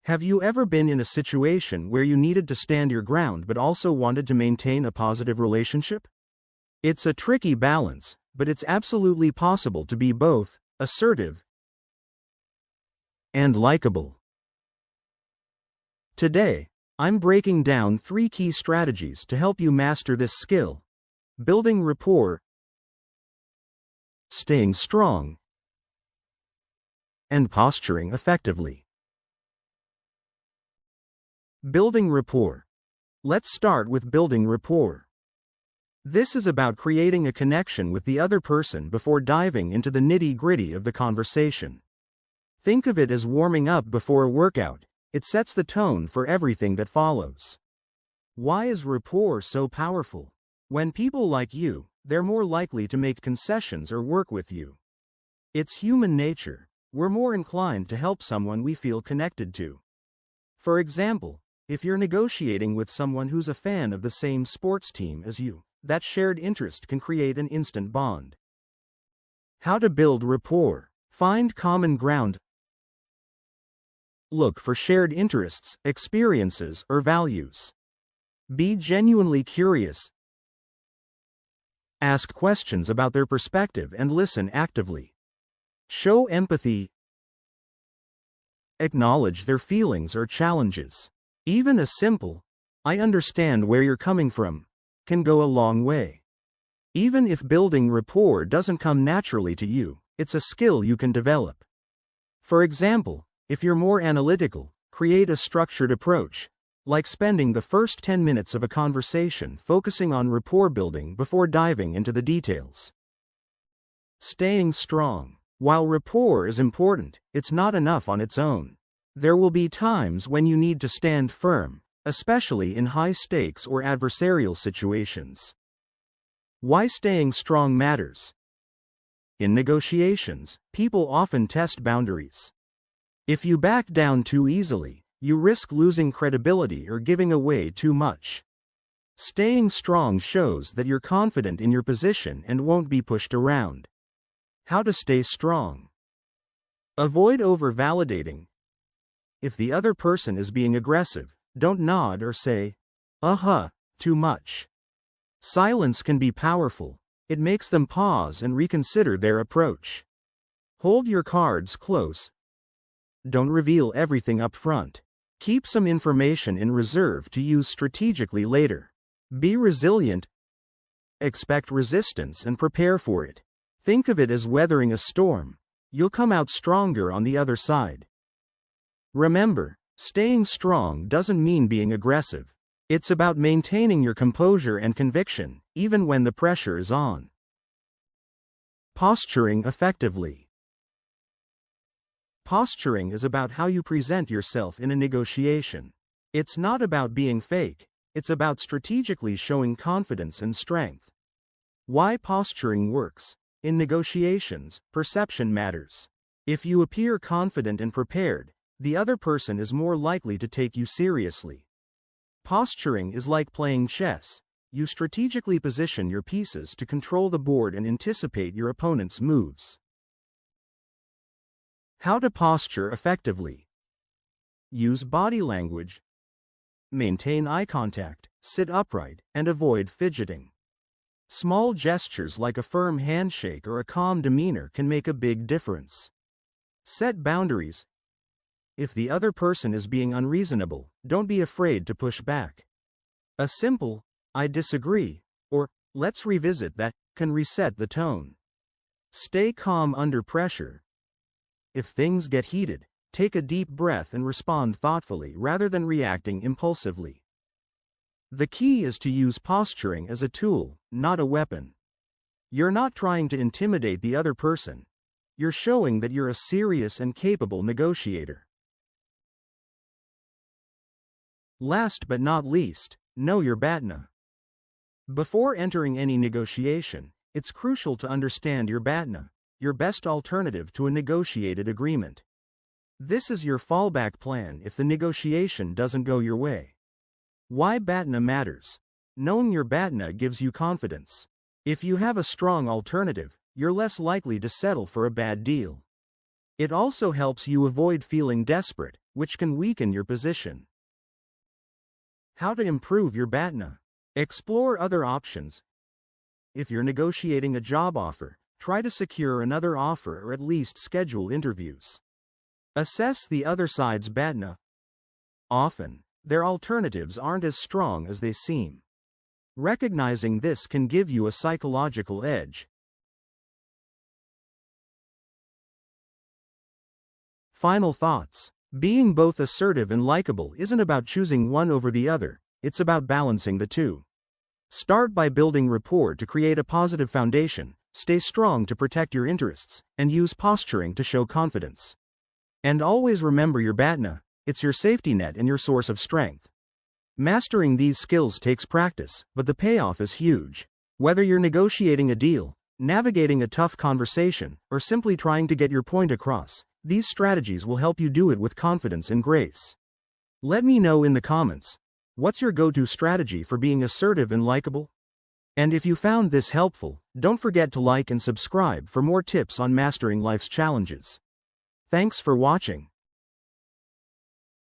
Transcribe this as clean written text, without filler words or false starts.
Have you ever been in a situation where you needed to stand your ground but also wanted to maintain a positive relationship? It's a tricky balance, but it's absolutely possible to be both assertive and likable. Today, I'm breaking down 3 key strategies to help you master this skill: building rapport, staying strong, and posturing effectively. Building rapport. Let's start with building rapport. This is about creating a connection with the other person before diving into the nitty-gritty of the conversation. Think of it as warming up before a workout. It sets the tone for everything that follows. Why is rapport so powerful? When people like you, they're more likely to make concessions or work with you. It's human nature. We're more inclined to help someone we feel connected to. For example, if you're negotiating with someone who's a fan of the same sports team as you, that shared interest can create an instant bond. How to build rapport. Find common ground. Look for shared interests, experiences, or values. Be genuinely curious. Ask questions about their perspective and listen actively. Show empathy. Acknowledge their feelings or challenges. Even a simple, "I understand where you're coming from," can go a long way. Even if building rapport doesn't come naturally to you, it's a skill you can develop. For example, if you're more analytical, create a structured approach, like spending the first 10 minutes of a conversation focusing on rapport building before diving into the details. Staying strong. While rapport is important, it's not enough on its own. There will be times when you need to stand firm, especially in high-stakes or adversarial situations. Why staying strong matters. In negotiations, people often test boundaries. If you back down too easily, you risk losing credibility or giving away too much. Staying strong shows that you're confident in your position and won't be pushed around. How to stay strong. Avoid overvalidating. If the other person is being aggressive, don't nod or say, too much. Silence can be powerful. It makes them pause and reconsider their approach. Hold your cards close. Don't reveal everything up front. Keep some information in reserve to use strategically later. Be resilient. Expect resistance and prepare for it. Think of it as weathering a storm. You'll come out stronger on the other side. Remember, staying strong doesn't mean being aggressive. It's about maintaining your composure and conviction, even when the pressure is on. Posturing effectively. Posturing is about how you present yourself in a negotiation. It's not about being fake, it's about strategically showing confidence and strength. Why posturing works. In negotiations, perception matters. If you appear confident and prepared, the other person is more likely to take you seriously. Posturing is like playing chess. You strategically position your pieces to control the board and anticipate your opponent's moves. How to posture effectively. Use body language. Maintain eye contact, sit upright, and avoid fidgeting. Small gestures like a firm handshake or a calm demeanor can make a big difference. Set boundaries. If the other person is being unreasonable, don't be afraid to push back. A simple, "I disagree," or "let's revisit that," can reset the tone. Stay calm under pressure. If things get heated, take a deep breath and respond thoughtfully rather than reacting impulsively. The key is to use posturing as a tool, not a weapon. You're not trying to intimidate the other person. You're showing that you're a serious and capable negotiator. Last but not least, know your BATNA. Before entering any negotiation, it's crucial to understand your BATNA, your best alternative to a negotiated agreement. This is your fallback plan if the negotiation doesn't go your way. Why BATNA matters. Knowing your BATNA gives you confidence. If you have a strong alternative, you're less likely to settle for a bad deal. It also helps you avoid feeling desperate, which can weaken your position. How to improve your BATNA. Explore other options. If you're negotiating a job offer, try to secure another offer or at least schedule interviews. Assess the other side's BATNA. Often, their alternatives aren't as strong as they seem. Recognizing this can give you a psychological edge. Final thoughts. Being both assertive and likable isn't about choosing one over the other, it's about balancing the two. Start by building rapport to create a positive foundation, stay strong to protect your interests, and use posturing to show confidence. And always remember your BATNA, it's your safety net and your source of strength. Mastering these skills takes practice, but the payoff is huge. Whether you're negotiating a deal, navigating a tough conversation, or simply trying to get your point across, these strategies will help you do it with confidence and grace. Let me know in the comments, what's your go-to strategy for being assertive and likable? And if you found this helpful, don't forget to like and subscribe for more tips on mastering life's challenges. Thanks for watching.